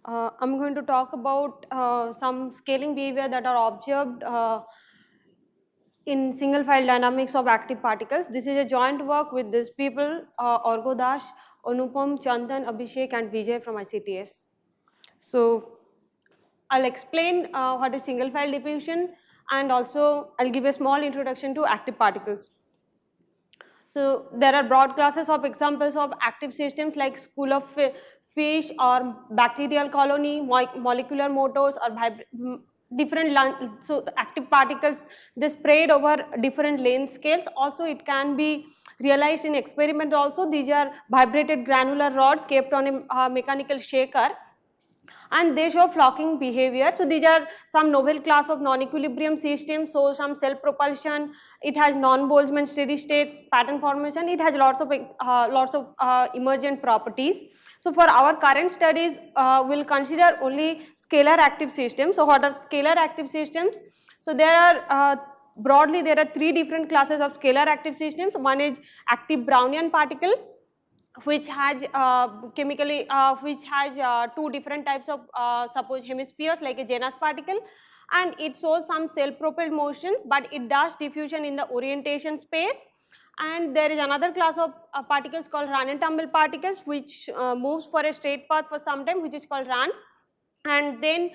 I'm going to talk about some scaling behavior that are observed in single file dynamics of active particles. This is a joint work with these people, Orgo Dash, Anupam, Chandan, Abhishek and Vijay from ICTS. So I'll explain what is single file diffusion, and also I'll give a small introduction to active particles. So there are broad classes of examples of active systems like school of fish or bacterial colony, molecular motors or different so the active particles, they spread over different length scales. Also it can be realized in experiment also. These are vibrated granular rods kept on a mechanical shaker, and they show flocking behavior. So these are some novel class of non-equilibrium systems. So some self-propulsion, it has non-Boltzmann steady states, pattern formation, it has lots of emergent properties. So for our current studies, we'll consider only scalar active systems. So what are scalar active systems? So there are broadly there are three different classes of scalar active systems. One is active Brownian particle, which has which has two different types of suppose hemispheres like a Janus particle, and it shows some self-propelled motion, but it does diffusion in the orientation space. And there is another class of particles called run and tumble particles, which moves for a straight path for some time, which is called run, and then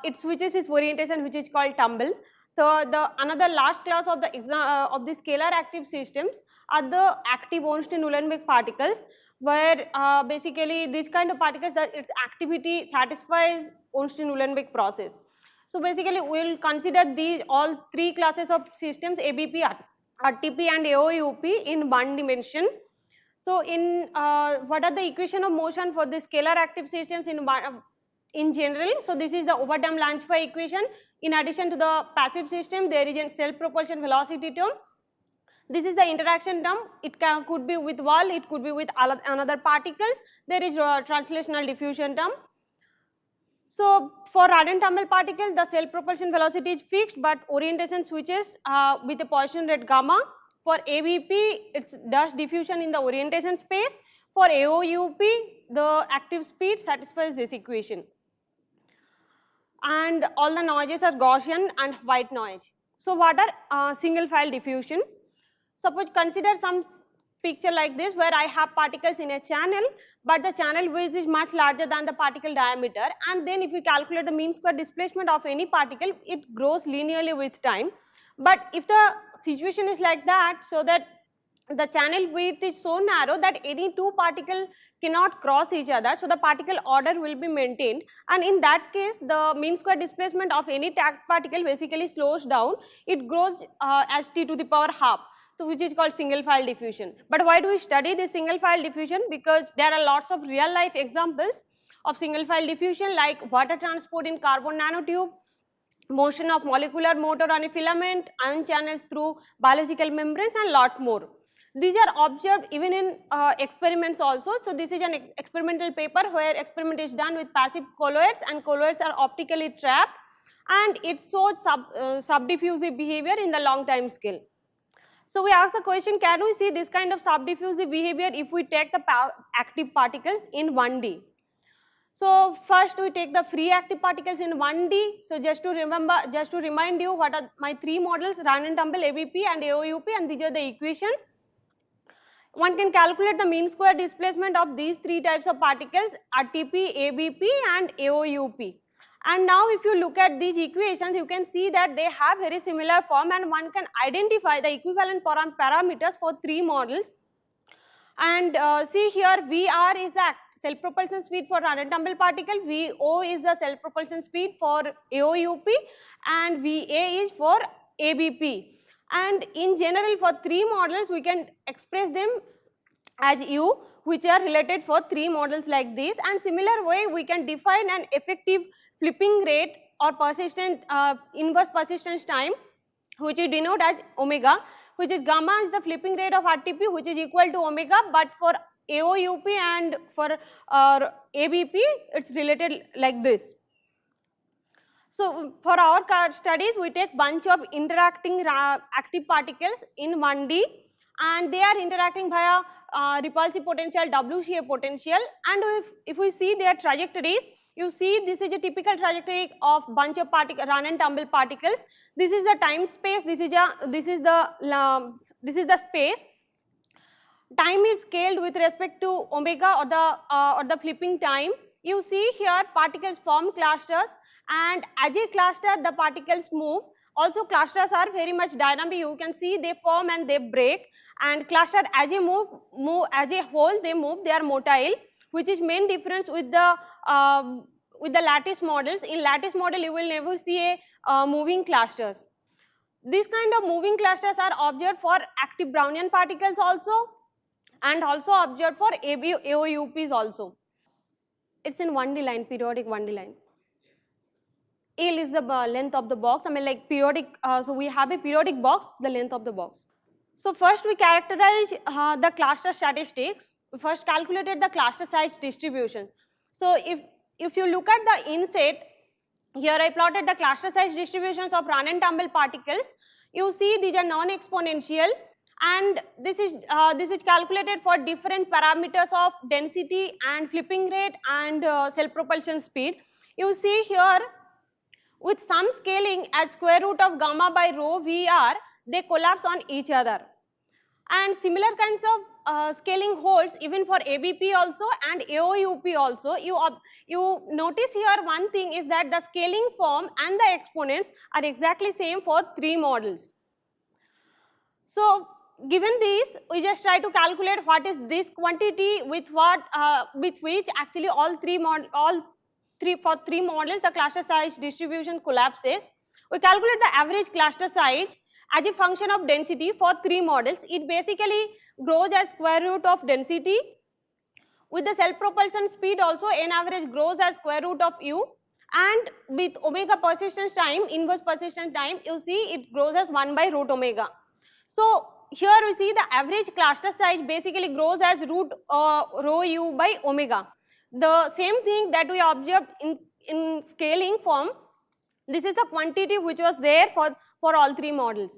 it switches its orientation, which is called tumble. So the another last class of the scalar active systems are the active Ornstein-Uhlenbeck particles, where basically these kind of particles, that its activity satisfies Ornstein-Uhlenbeck process. So basically we will consider these all three classes of systems, ABP, RTP and AOUP, in one dimension. So in what are the equation of motion for the scalar active systems in general? So this is the Oberdam-Langevin equation. In addition to the passive system, there is a self-propulsion velocity term. This is the interaction term. It could be with wall, it could be with another particles. There is translational diffusion term. So for run and tumble particle, the self-propulsion velocity is fixed, but orientation switches with a position rate gamma. For ABP, it does diffusion in the orientation space. For AOUP, the active speed satisfies this equation. And all the noises are Gaussian and white noise. So what are single file diffusion? Suppose consider some picture like this, where I have particles in a channel, but the channel width is much larger than the particle diameter, and then if you calculate the mean square displacement of any particle, it grows linearly with time. But if the situation is like that, so that the channel width is so narrow that any two particles cannot cross each other, so the particle order will be maintained, and in that case the mean square displacement of any tagged particle basically slows down. It grows as t to the power half, so which is called single file diffusion. But why do we study this single file diffusion? Because there are lots of real life examples of single file diffusion, like water transport in carbon nanotube, motion of molecular motor on a filament, ion channels through biological membranes, and lot more. These are observed even in experiments also. So this is an experimental paper where experiment is done with passive colloids, and colloids are optically trapped, and it shows subdiffusive behavior in the long time scale. So we ask the question, can we see this kind of subdiffusive behavior if we take the active particles in 1D? So first we take the free active particles in 1D. So just to remind you what are my three models, run and tumble, ABP and AOUP, and these are the equations. One can calculate the mean square displacement of these three types of particles, RTP, ABP and AOUP. And now if you look at these equations, you can see that they have very similar form, and one can identify the equivalent parameters for three models. And see here, VR is the self-propulsion speed for run and tumble particle, VO is the self-propulsion speed for AOUP, and VA is for ABP. And in general, for three models, we can express them as U, which are related for three models like this. And similar way, we can define an effective flipping rate or persistent inverse persistence time, which we denote as omega, which is gamma is the flipping rate of RTP, which is equal to omega, but for AOUP and for ABP, it's related like this. So for our studies, we take bunch of interacting active particles in 1D, and they are interacting via repulsive potential, WCA potential, and if we see their trajectories, You see, this is a typical trajectory of bunch of run and tumble particles. This is the time space. This is the space. Time is scaled with respect to omega or the flipping time. You see here particles form clusters, and as a cluster the particles move. Also clusters are very much dynamic. You can see they form and they break, and cluster as a move as a whole they move. They are motile, which is main difference with the lattice models. In lattice model you will never see a moving clusters. These kind of moving clusters are observed for active Brownian particles also, and also observed for AOUPs also. It's in 1D line, periodic 1D line. L is the length of the box. I mean like periodic, so we have a periodic box, the length of the box. So first we characterize the cluster statistics. We first calculated the cluster size distribution. So if you look at the inset, here I plotted the cluster size distributions of run and tumble particles. You see these are non-exponential, and this is calculated for different parameters of density and flipping rate and cell propulsion speed. You see here, with some scaling at square root of gamma by rho VR, they collapse on each other. And similar kinds of scaling holds even for ABP also and AOUP also. You notice here one thing is that the scaling form and the exponents are exactly same for 3 models. So given these, we just try to calculate what is this quantity with which actually for 3 models the cluster size distribution collapses. We calculate the average cluster size as a function of density for 3 models. It basically grows as square root of density. With the cell propulsion speed also, n average grows as square root of u, and with omega persistence time, inverse persistence time, you see it grows as 1 by root omega. So here we see the average cluster size basically grows as root rho u by omega. The same thing that we observed in scaling form. This is the quantity which was there for all 3 models.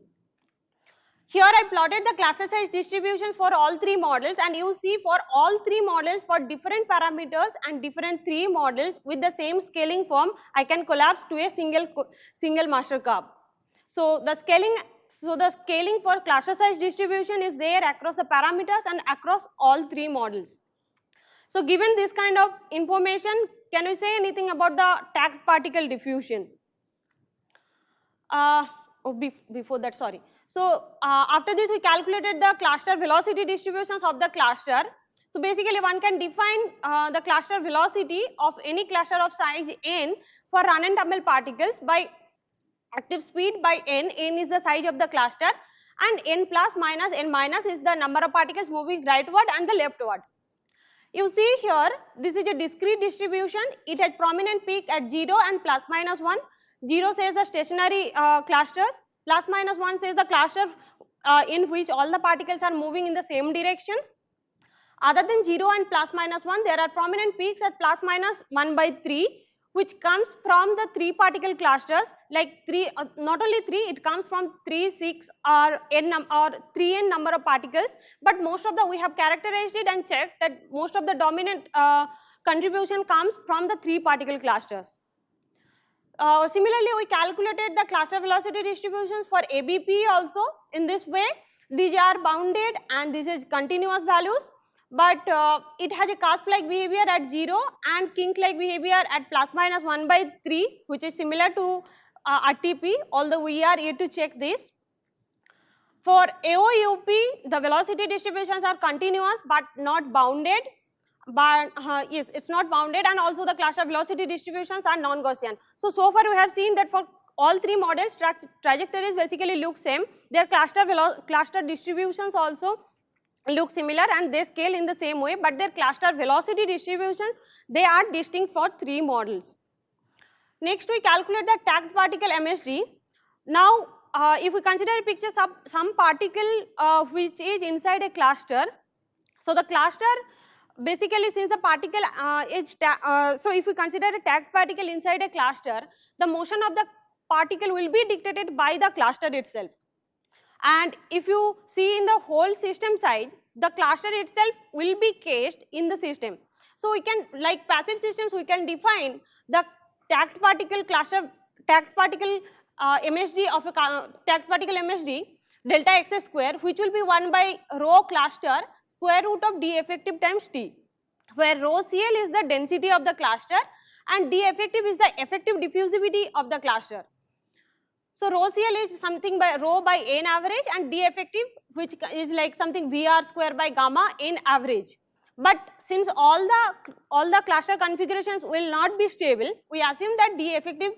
Here I plotted the cluster size distributions for all 3 models, and you see for all 3 models for different parameters and different 3 models with the same scaling form, I can collapse to a single master curve. So the scaling for cluster size distribution is there across the parameters and across all 3 models. So given this kind of information, can we say anything about the tagged particle diffusion? Before that, sorry. So after this we calculated the cluster velocity distributions of the cluster. So basically one can define the cluster velocity of any cluster of size n for run and tumble particles by active speed by n. N is the size of the cluster, and n plus minus n minus is the number of particles moving rightward and the leftward. You see here, this is a discrete distribution. It has prominent peak at 0 and plus minus 1. 0 says the stationary clusters, plus minus 1 says the cluster in which all the particles are moving in the same directions. Other than 0 and plus minus 1, there are prominent peaks at plus minus 1 by 3, which comes from the 3 particle clusters, like 3, not only 3, it comes from 3, 6 or 3n number of particles, but most of the, we have characterized it and checked that most of the dominant contribution comes from the 3 particle clusters. Similarly, we calculated the cluster velocity distributions for ABP also in this way. These are bounded and this is continuous values, but it has a cusp-like behavior at 0 and kink-like behavior at plus minus 1 by 3, which is similar to RTP, although we are yet to check this. For AOUP, the velocity distributions are continuous but not bounded. But yes, it's not bounded, and also the cluster velocity distributions are non-Gaussian. So far we have seen that for all 3 models, trajectories basically look same. Their cluster distributions also look similar and they scale in the same way, but their cluster velocity distributions, they are distinct for 3 models. Next, we calculate the tagged particle MSD. Now, if we consider a picture some particle which is inside a cluster, so the cluster basically since the particle so if we consider a tagged particle inside a cluster, the motion of the particle will be dictated by the cluster itself. And if you see in the whole system size, the cluster itself will be caged in the system. So we can, like passive systems, we can define the tagged particle cluster, tagged particle MSD of a tagged particle MSD delta x square, which will be 1 by rho cluster square root of d effective times t, where rho CL is the density of the cluster and d effective is the effective diffusivity of the cluster. So rho CL is something by rho by n average and d effective, which is like something VR square by gamma n average. But since all the cluster configurations will not be stable, we assume that d effective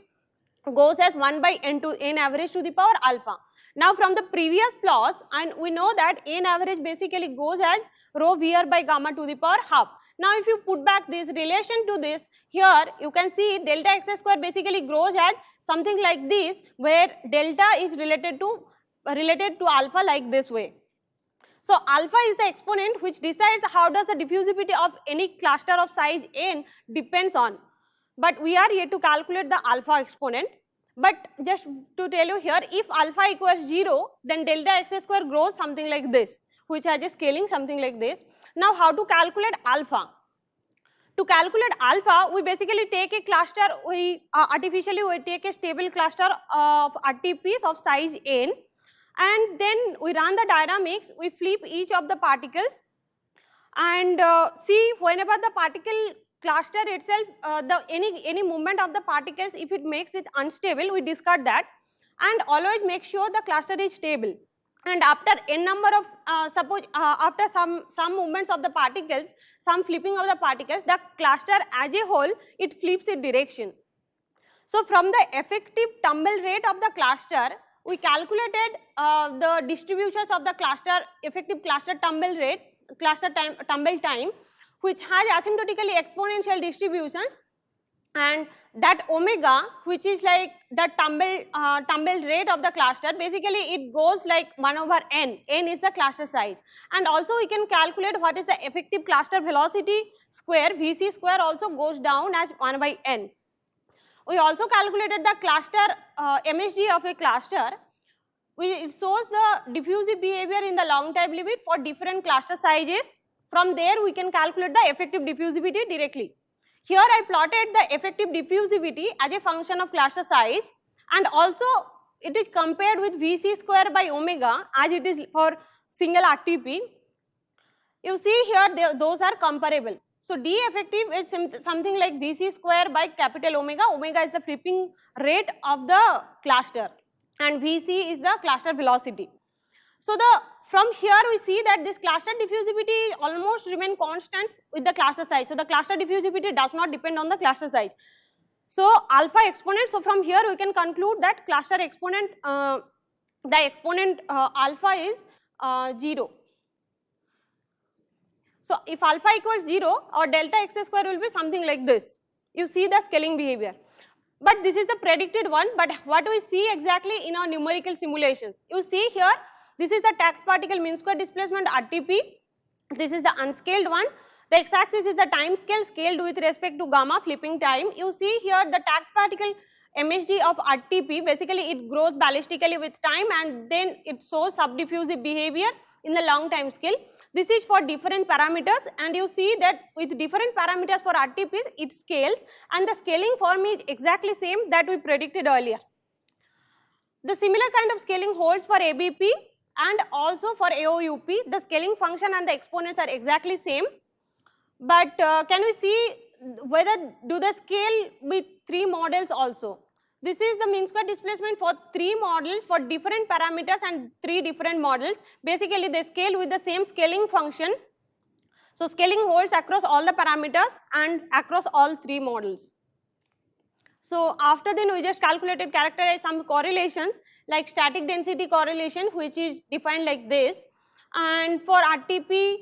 goes as 1 by n to n average to the power alpha. Now from the previous plots, and we know that n average basically goes as rho VR by gamma to the power half. Now if you put back this relation to this, here you can see delta x square basically grows as something like this, where delta is related to alpha like this way. So alpha is the exponent which decides how does the diffusivity of any cluster of size n depends on. But we are here to calculate the alpha exponent. But just to tell you here, if alpha equals 0, then delta x square grows something like this, which has a scaling something like this. Now how to calculate alpha? To calculate alpha, we basically take a cluster, artificially we take a stable cluster of RTPs of size n, and then we run the dynamics, we flip each of the particles and see whenever the particle cluster itself, any movement of the particles, if it makes it unstable, we discard that and always make sure the cluster is stable. And after n number of, suppose after some movements of the particles, some flipping of the particles, the cluster as a whole, it flips its direction. So from the effective tumble rate of the cluster, we calculated the distributions of the cluster, effective cluster tumble rate, cluster tumble time, which has asymptotically exponential distributions, and that omega, which is like the tumble rate of the cluster, basically it goes like 1 over n, n is the cluster size. And also we can calculate what is the effective cluster velocity square, Vc square also goes down as 1 by n. We also calculated the cluster MSD of a cluster. It shows the diffusive behavior in the long time limit for different cluster sizes. From there we can calculate the effective diffusivity directly. Here I plotted the effective diffusivity as a function of cluster size, and also it is compared with Vc square by omega as it is for single RTP. You see here those are comparable. So D effective is something like Vc square by capital omega. Omega is the flipping rate of the cluster and Vc is the cluster velocity. So from here we see that this cluster diffusivity almost remain constant with the cluster size. So the cluster diffusivity does not depend on the cluster size. So alpha exponent, so from here we can conclude that cluster exponent, the exponent alpha is 0. So if alpha equals 0, our delta x square will be something like this. You see the scaling behavior. But this is the predicted one, but what do we see exactly in our numerical simulations? You see here, this is the tagged particle mean square displacement RTP. This is the unscaled one. The x-axis is the time scale scaled with respect to gamma flipping time. You see here the tagged particle MSD of RTP, basically it grows ballistically with time and then it shows subdiffusive behavior in the long time scale. This is for different parameters, and you see that with different parameters for RTPs it scales, and the scaling form is exactly same that we predicted earlier. The similar kind of scaling holds for ABP and also for AOUP. The scaling function and the exponents are exactly same, but can we see whether do they scale with 3 models also? This is the mean square displacement for 3 models for different parameters and 3 different models. Basically they scale with the same scaling function. So scaling holds across all the parameters and across all 3 models. So after then we just characterized some correlations like static density correlation, which is defined like this, and for RTP,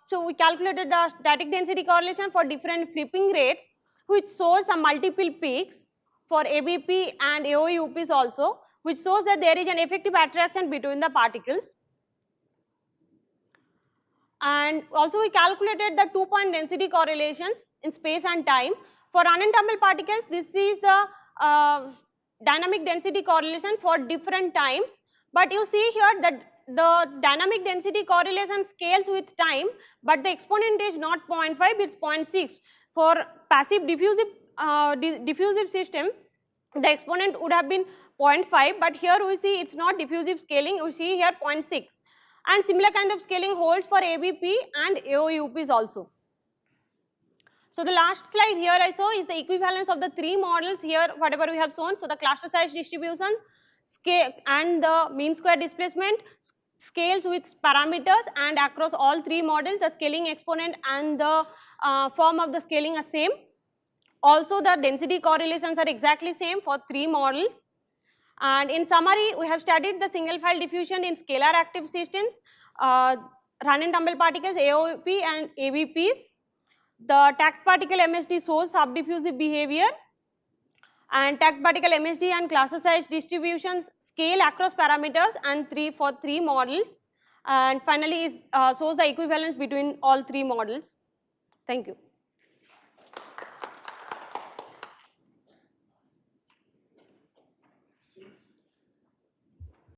so we calculated the static density correlation for different flipping rates, which shows some multiple peaks for ABP and AOUPs also, which shows that there is an effective attraction between the particles. And also we calculated the 2-point density correlations in space and time. For unentangled particles, this is the dynamic density correlation for different times. But you see here that the dynamic density correlation scales with time, but the exponent is not 0.5, it's 0.6. For passive diffusive system, the exponent would have been 0.5, but here we see it's not diffusive scaling, we see here 0.6. And similar kind of scaling holds for ABP and AOUPs also. So the last slide here I saw is the equivalence of the three models here, whatever we have shown. So the cluster size distribution, scale, and the mean square displacement scales with parameters, and across all three models the scaling exponent and the form of the scaling are same. Also the density correlations are exactly same for three models. And in summary, we have studied the single file diffusion in scalar active systems, run and tumble particles, AOP and ABPs. The tagged particle MSD shows subdiffusive behavior, and tagged particle MSD and cluster size distributions scale across parameters and for three models, and finally shows the equivalence between all three models. Thank you.